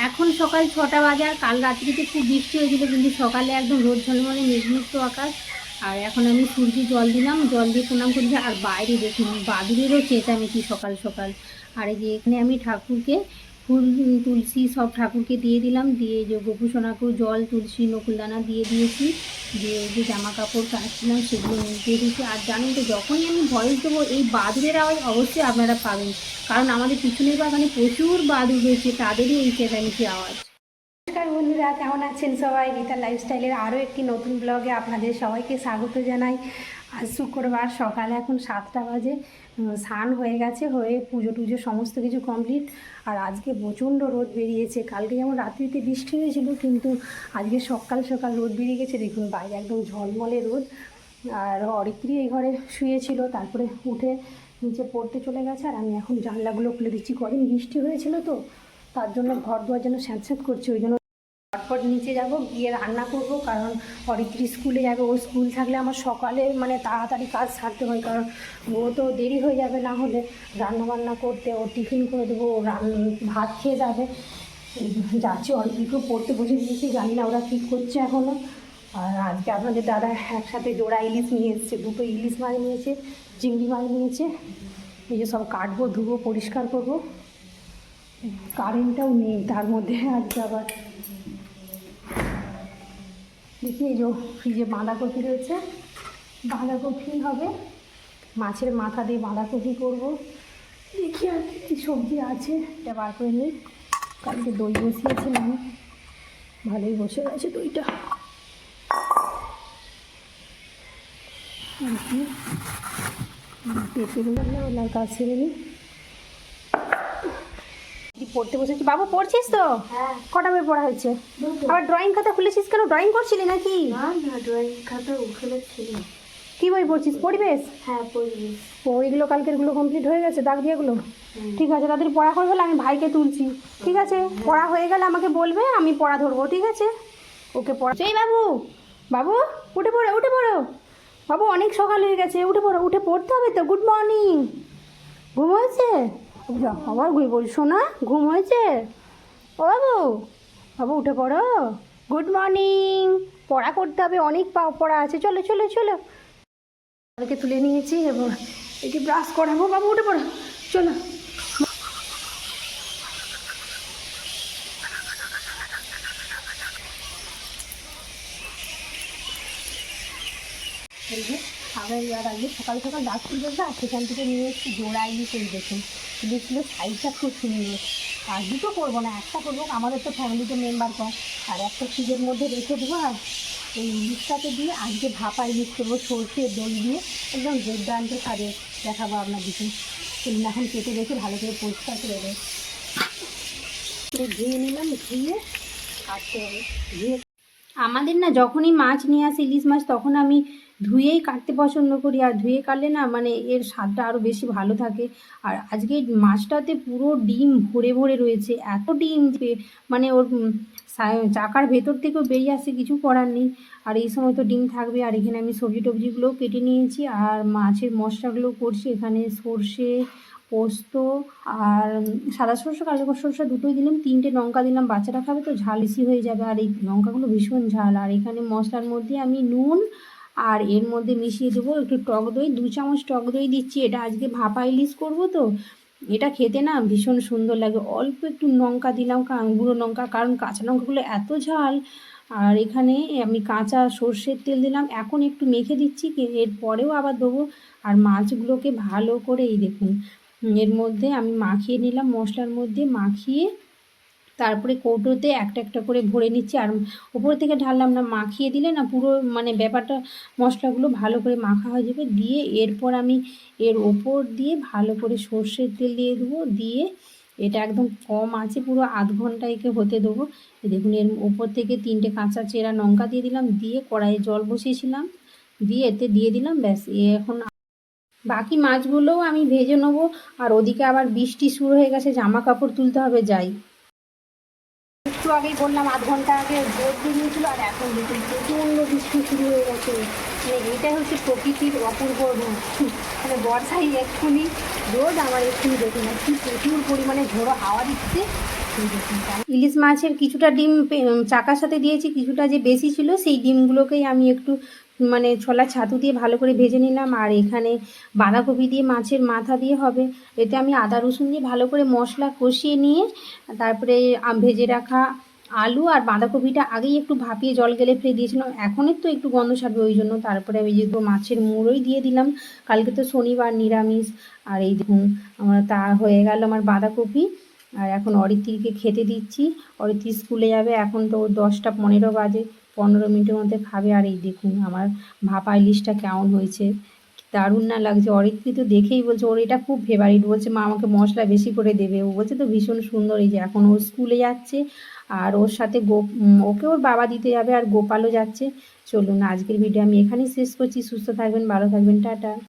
এখন সকাল 6টা বাজে। আর কাল রাত্রিতে খুব বৃষ্টি হয়েছিল, কিন্তু সকালে একদম রোদ ঝলমলে মেঘমুক্ত আকাশ। আর এখন আমি সূর্যে জল দিলাম, জল দিয়ে প্রণাম করছি। আর বাইরে দেখুন বাদুড়েরও চেঁচামেচি সকাল সকাল। আর এই যে এখানে আমি ঠাকুরকে ফুল তুলসী সব ঠাকুরকে দিয়ে দিলাম, দিয়ে যে গোপুসোনাকেও জল তুলসী নকুলদানা দিয়ে দিয়েছি, দিয়ে যে জামা কাপড় কাচছিলাম সেগুলো দিয়ে দিয়েছি। আর জানেন তো, যখনই আমি ভয়েস দেবো এই বাদুড়ের আওয়াজ অবশ্যই আপনারা পাবেন, কারণ আমাদের পিছনের বাগানে প্রচুর বাদুড় রয়েছে, তাদেরই এই চেঁচামেচি আওয়াজ। নমস্কার বন্ধুরা, কেমন আছেন সবাই? গীতা লাইফস্টাইলের আরও একটি নতুন ব্লগে আপনাদের সবাইকে স্বাগত জানাই। আজ শুক্রবার, সকালে এখন 7টা বাজে। স্নান হয়ে গেছে, হয়ে পুজো টুজো সমস্ত কিছু কমপ্লিট। আর আজকে প্রচণ্ড রোদ বেরিয়েছে। কালকে যেমন রাত্রিতে বৃষ্টি হয়েছিল, কিন্তু আজকে সকাল সকাল রোদ বেরিয়ে গেছে। দেখুন বাইরে একদম ঝলমলে রোদ। আর অরিত্রী এই ঘরে শুয়েছিল, তারপরে উঠে নিচে পড়তে চলে গেছে। আর আমি এখন জানলাগুলো খুলে দিচ্ছি, কদিন বৃষ্টি হয়েছিল তো, তার জন্য ঘর দুয়ার যেন স্যাঁতস্যাঁত করছে। ওই জন্য তারপর নিচে যাব, গিয়ে রান্না করব, কারণ অরিত্রী স্কুলে যাবে। ও স্কুল থাকলে আমার সকালে মানে তাড়াতাড়ি কাজ সারতে হয়, কারণ ও তো দেরি হয়ে যাবে না হলে রান্না বান্না করতে। ও টিফিন করে দেবো, ও ভাত খেয়ে যাবে। যাচ্ছি, অরিত্রীকেও পড়তে বসে দিয়েছি, জানি না ওরা কী করছে এখনও। আর আজকে আপনাদের দাদা একসাথে জোড়া ইলিশ নিয়ে এসছে, 2টো ইলিশ মাছ নিয়েছে, চিংড়ি মাছ নিয়েছে। এই যে সব কাটবো, ধুবো, পরিষ্কার করবো। কারেন্টটাও নেই তার মধ্যে আজকে আবার। দেখি এই যে ফ্রিজে বাঁধাকপি রয়েছে, বাঁধাকপি হবে, মাছের মাথা দিয়ে বাঁধাকপি করবো। দেখি আর কী সবজি আছে, এটা বার করে নিই। কালকে দই বসিয়েছিলাম, ভালোই বসে গেছে দইটা। পেঁপেগুলো ওনার কাজ ছেড়ে নিই। পড়তে বসেছি। বাবু পড়ছিস তো? হ্যাঁ। কটা বই পড়া হয়েছে? আবার ড্রয়িং খাতা খুলেছিস কেন? ড্রয়িং করছিলি নাকি? না না, ড্রয়িং খাতা ওখানে ছিল। কি বই পড়ছিস? পরিবেশ? হ্যাঁ, পরিবেশ। ওইগুলো কালকেরগুলো কমপ্লিট হয়ে গেছে, দাগ দিয়েগুলো? ঠিক আছে, তাদের পড়া হয়ে গেলে আমি ভাইকে তুলছি। ঠিক আছে, পড়া হয়ে গেলে আমাকে বলবে, আমি পড়া ধরবো। ঠিক আছে, ওকে পড়া। সেই বাবু, বাবু উঠে পড়ো, উঠে পড়ো। বাবু অনেক সকাল হয়ে গেছে, উঠে পড়ো, উঠে পড়তে হবে তো। Good morning. ঘুম হয়েছে? আবার ঘুমিয়ে পড়ছো না? ঘুম হয়েছে? ও বাবু, বাবু উঠে পড়ো। Good morning. পড়া করতে হবে, অনেক পড়া আছে। চলো চলো চলো। ওকে তুলে নিয়েছি এবং একে ব্রাশ করাবো। বাবু উঠে পড়ো, চলো। এই যে আবার আর আগে সকাল সকাল ডাক্তার বলছে, আর সেখান থেকে নিয়ে এসেছি জোড়া ইলিশ। এই দেখুন ইলিশগুলো সাইজটা খুব সুন্দর। আর দুটো করবো না, একটা করবো, আমাদের তো ফ্যামিলিতে মেম্বার কম। আর একটা ফ্রিজের মধ্যে রেখে দেবো। আর এই ইলিশটাকে দিয়ে আজকে ভাপা ইলিশ করবো, সর্ষে দই দিয়ে একদম দুর্দান্ত স্বাদে দেখাবো আপনাদেরকে। সেদিন এখন কেটে রেখে ভালো করে পরিষ্কার করে দেয়। ধুয়ে নিলাম, ধুয়ে কাটতে হবে। ধুয়ে আমাদের না যখনই মাছ নিয়ে আসে, ইলিশ মাছ, তখন আমি ধুয়েই কাটতে পছন্দ করি। আর ধুয়ে কাটলে না মানে এর স্বাদটা আরও বেশি ভালো থাকে। আর আজকে মাছটাতে পুরো ডিম ভরে ভরে রয়েছে, এত ডিম যে মানে ওর চাকার ভেতর থেকেও বেরিয়ে আসে, কিছু করার নেই। আর এই সময় তো ডিম থাকবে। আর এখানে আমি সবজি টবজিগুলোও কেটে নিয়েছি, আর মাছের মশলাগুলো করছি। এখানে সর্ষে, পোস্ত, আর সাদা সরষে কালো সরষে দুটোই দিলাম, 3টে লঙ্কা দিলাম, বাচ্চারা খাবে তো ঝাল বেশি হয়ে যাবে। আর এই লঙ্কাগুলো ভীষণ ঝাল। আর এখানে মশলার মধ্যে আমি নুন আর এর মধ্যে মিশিয়ে দেবো একটু টক দই, 2 চামচ টক দই দিচ্ছি। এটা আজকে ভাপা ইলিশ করবো তো, এটা খেতে না ভীষণ সুন্দর লাগে। অল্প একটু লঙ্কা দিলাম, গুঁড়ো লঙ্কা, কারণ কাঁচা লঙ্কাগুলো এত ঝাল। আর এখানে আমি কাঁচা সর্ষের তেল দিলাম, এখন একটু মেখে দিচ্ছি, এর পরেও আবার দেবো। আর মাছগুলোকে ভালো করে এই দেখুন এর মধ্যে আমি মাখিয়ে নিলাম, মশলার মধ্যে মাখিয়ে তারপরে কৌটোতে একটা একটা করে ভরে নিচ্ছি। আর উপর থেকে ঢাললাম না, মাখিয়ে দিলে না পুরো মানে ব্যাপারটা মশলাগুলো ভালো করে মাখা হয়ে যাবে। দিয়ে এরপর আমি এর ওপর দিয়ে ভালো করে সর্ষের তেল দিয়ে দেবো, দিয়ে এটা একদম কম আছে পুরো আধ ঘন্টা একে হতে দেবো। দেখুন এর ওপর থেকে 3টে কাঁচা চেরা লঙ্কা দিয়ে দিলাম, দিয়ে কড়াইয়ে জল বসিয়েছিলাম, দিয়ে এতে দিয়ে দিলাম। ব্যাস, এখন বাকি মাছগুলোও আমি ভেজে নেবো। আর ওদিকে আবার বৃষ্টি শুরু হয়ে গেছে, জামা কাপড় তুলতে হবে, যাই। একটু আগেই বললাম, আধ ঘন্টা আগে রোদ বেরিয়েছিল, আর এখন দেখুন প্রচণ্ড বৃষ্টি শুরু হয়ে গেছে। মানে এটাই হচ্ছে প্রকৃতির অপূর্ব রূপ। মানে বর্ষায় এক্ষুনি রোদ, আমার এক্ষুনি দেখুন না কি প্রচুর পরিমাণে ঝোড়ো হাওয়া দিচ্ছে। এই দেখুন, ইলিশ মাছের কিছুটা ডিম চাকার সাথে দিয়েছি, কিছুটা যে বেশি ছিল সেই ডিমগুলোকেই আমি একটু মানে ছোলা ছাতু দিয়ে ভালো করে ভেজে নিলাম। আর এখানে বাঁধাকপি দিয়ে মাছের মাথা দিয়ে হবে। এতে আমি আদা রসুন দিয়ে ভালো করে মশলা কষিয়ে নিয়ে তারপরে ভেজে রাখা আলু আর বাঁধাকপিটা আগেই একটু ভাপিয়ে জল গেলে ফেলে দিয়েছিলাম, এখনের তো একটু গন্ধ ছাড়বে ওই জন্য। তারপরে আমি যেহেতু মাছের মুড়োই দিয়ে দিলাম, কালকে তো শনিবার নিরামিষ। আর এই দেখুন আমার তা হয়ে গেল আমার বাঁধাকপি। আর এখন অরিত্রীকে খেতে দিচ্ছি, অরিত্রী স্কুলে যাবে, এখন তো 10টা 15 বাজে, 15 মিনিটের মধ্যে খাবে। আর এই দেখুন আমার ভাপা ইলিশটা কেমন হয়েছে, দারুণ না লাগছে। অরিত্রী তো দেখেই বলছে ওর এটা খুব ফেভারিট, বলছে মা আমাকে মশলা বেশি করে দেবে। ও বলছে তো ভীষণ সুন্দর। এই যে এখন ও স্কুলে যাচ্ছে, আর ওর সাথে ওকে ওর বাবা দিতে যাবে, আর গোপালও যাচ্ছে। চলুন আজকের ভিডিও আমি এখানেই শেষ করছি। সুস্থ থাকবেন, ভালো থাকবেন, টাটা।